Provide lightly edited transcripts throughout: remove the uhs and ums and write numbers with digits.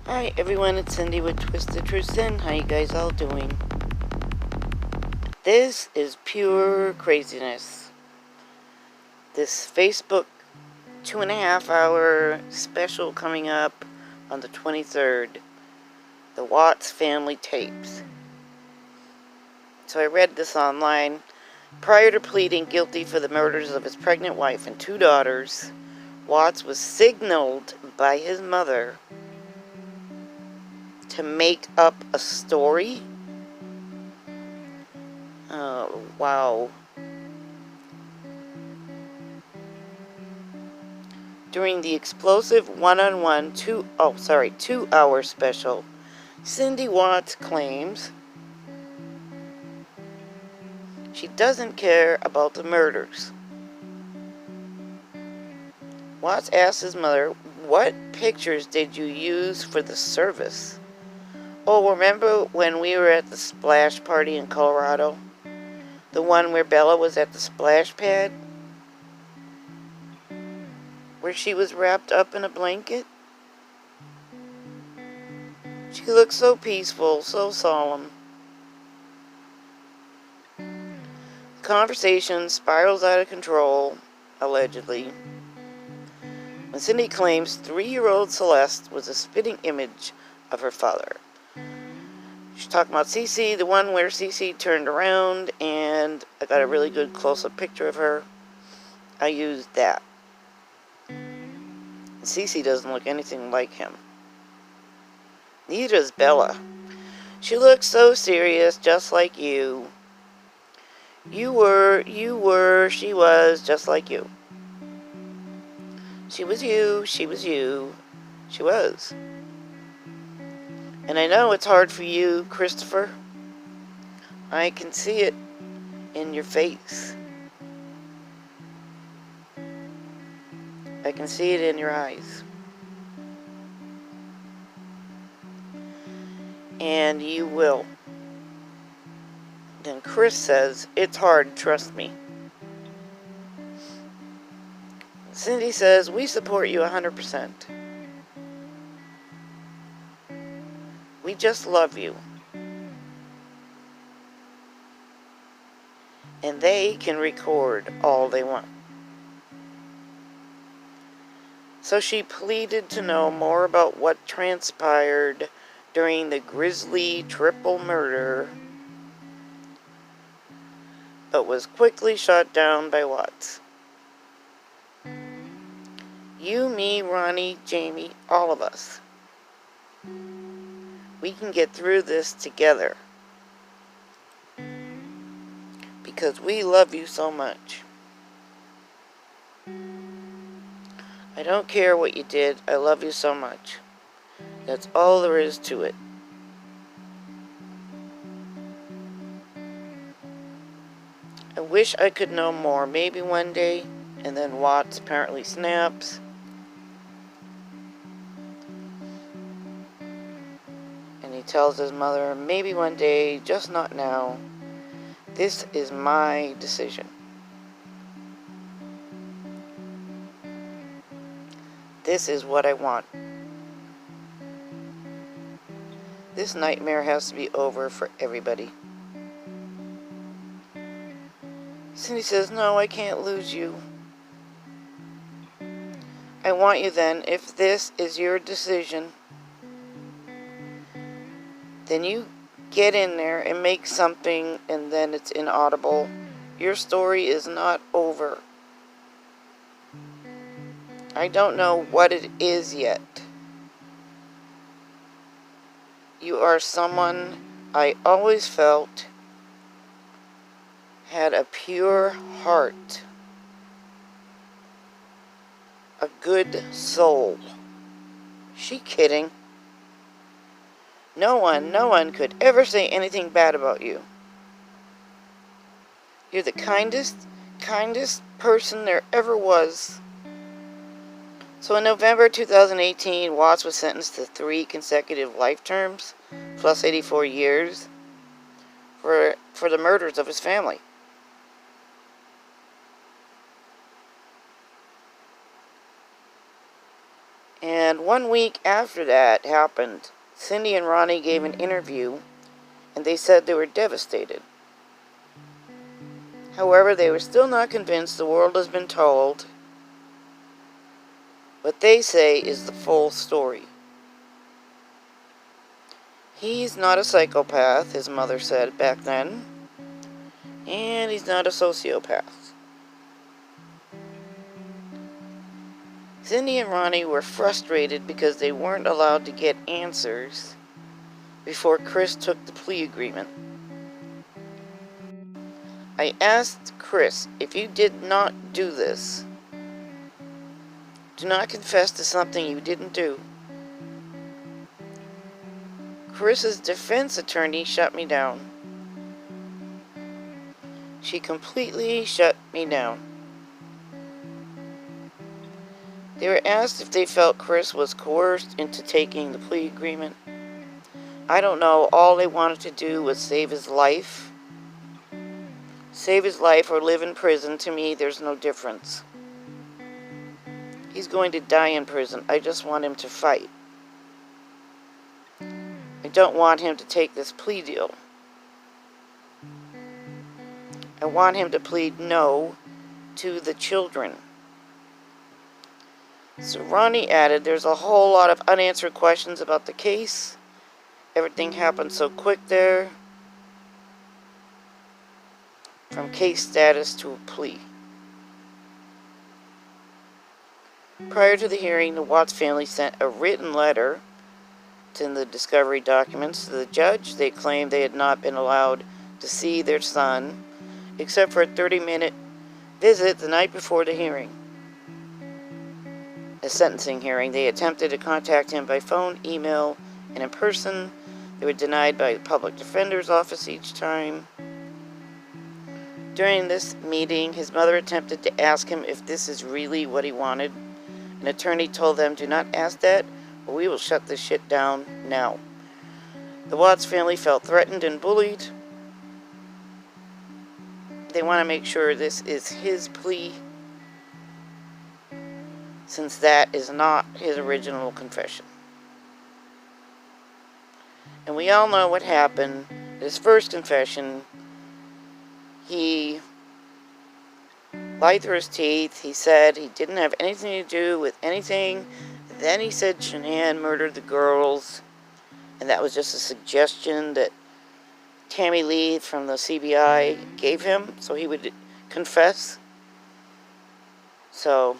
Hi everyone, it's Cindy with Twisted Truth Sin. How you guys all doing? This is pure craziness. This Facebook 2.5 hour special coming up on the 23rd. The Watts family tapes. So I read this online. Prior to pleading guilty for the murders of his pregnant wife and 2 daughters, Watts was signaled by his mother to make up a story. Oh, wow. During the explosive one-on-one 2-hour special, Cindy Watts claims she doesn't care about the murders. Watts asked his mother, "What pictures did you use for the service?" "Oh, remember when we were at the splash party in Colorado? The one where Bella was at the splash pad? Where she was wrapped up in a blanket? She looked so peaceful, so solemn." The conversation spirals out of control, allegedly, when Cindy claims 3-year-old Celeste was a spitting image of her father. She's talking about Cece, the one where Cece turned around, and I got a really good close-up picture of her. I used that. Cece doesn't look anything like him. Neither does Bella. "She looks so serious, just like you. You were, she was, just like you. She was you, she was you, she was. And I know it's hard for you, Christopher. I can see it in your face. I can see it in your eyes. And you will." Then Chris says, "It's hard, trust me." Cindy says, "We support you 100%. We just love you. And they can record all they want." So she pleaded to know more about what transpired during the grisly triple murder, but was quickly shot down by Watts. "You, me, Ronnie, Jamie, all of us. We can get through this together. Because we love you so much. I don't care what you did. I love you so much. That's all there is to it." "I wish I could know more. Maybe one day." And then Watts apparently snaps. And he tells his mother, "Maybe one day, just not now. This is my decision. This is what I want. This nightmare has to be over for everybody." Cindy says, "No, I can't lose you. I want you then. If this is your decision, then you get in there and make something, and then it's inaudible. Your story is not over. I don't know what it is yet. You are someone I always felt had a pure heart, a good soul." She kidding? No one could ever say anything bad about you. You're the kindest person there ever was." So in November 2018, Watts was sentenced to 3 consecutive life terms, plus 84 years, for the murders of his family. And And 1 week after that happened, Cindy and Ronnie gave an interview, and they said they were devastated. However, they were still not convinced the world has been told what they say is the full story. He's not a psychopath, his mother said back then, and he's not a sociopath. Cindy and Ronnie were frustrated because they weren't allowed to get answers before Chris took the plea agreement. I asked Chris, if you did not do this, do not confess to something you didn't do. Chris's defense attorney shut me down. She completely shut me down. They were asked if they felt Chris was coerced into taking the plea agreement. I don't know. All they wanted to do was save his life. Save his life or live in prison. To me, there's no difference. He's going to die in prison. I just want him to fight. I don't want him to take this plea deal. I want him to plead no to the children. So Ronnie added, there's a whole lot of unanswered questions about the case. Everything happened so quick there. From case status to a plea. Prior to the hearing, the Watts family sent a written letter in the discovery documents to the judge. They claimed they had not been allowed to see their son except for a 30-minute visit the night before the hearing. A sentencing hearing. They attempted to contact him by phone, email, and in person. They were denied by the public defender's office each time. During this meeting, his mother attempted to ask him if this is really what he wanted. An attorney told them, do not ask that, or we will shut this shit down now. The Watts family felt threatened and bullied. They want to make sure this is his plea, since that is not his original confession. And we all know what happened. His first confession, he lied through his teeth. He said he didn't have anything to do with anything. Then he said Shanann murdered the girls, and that was just a suggestion that Tammy Lee from the CBI gave him so he would confess. So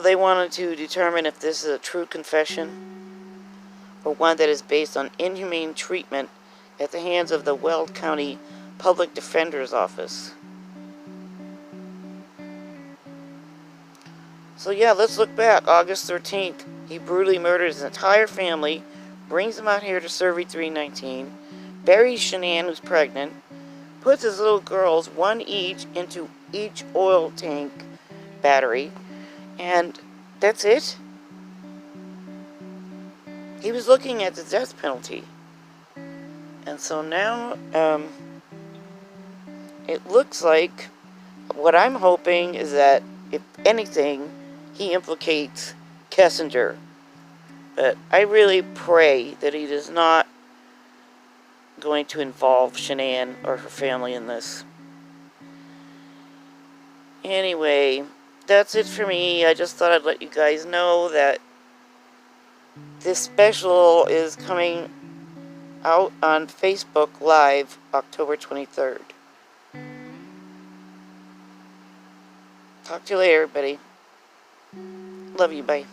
they wanted to determine if this is a true confession or one that is based on inhumane treatment at the hands of the Weld County Public Defender's Office. So yeah, let's look back. August 13th, he brutally murders his entire family, brings them out here to Survey 319, buries Shanann, who's pregnant, puts his little girls, one each, into each oil tank battery, and that's it. He was looking at the death penalty. And so now, it looks like, what I'm hoping is that, if anything, he implicates Kessinger. But I really pray that he is not going to involve Shanann or her family in this. Anyway, that's it for me. I just thought I'd let you guys know that this special is coming out on Facebook Live October 23rd. Talk to you later, everybody. Love you, bye.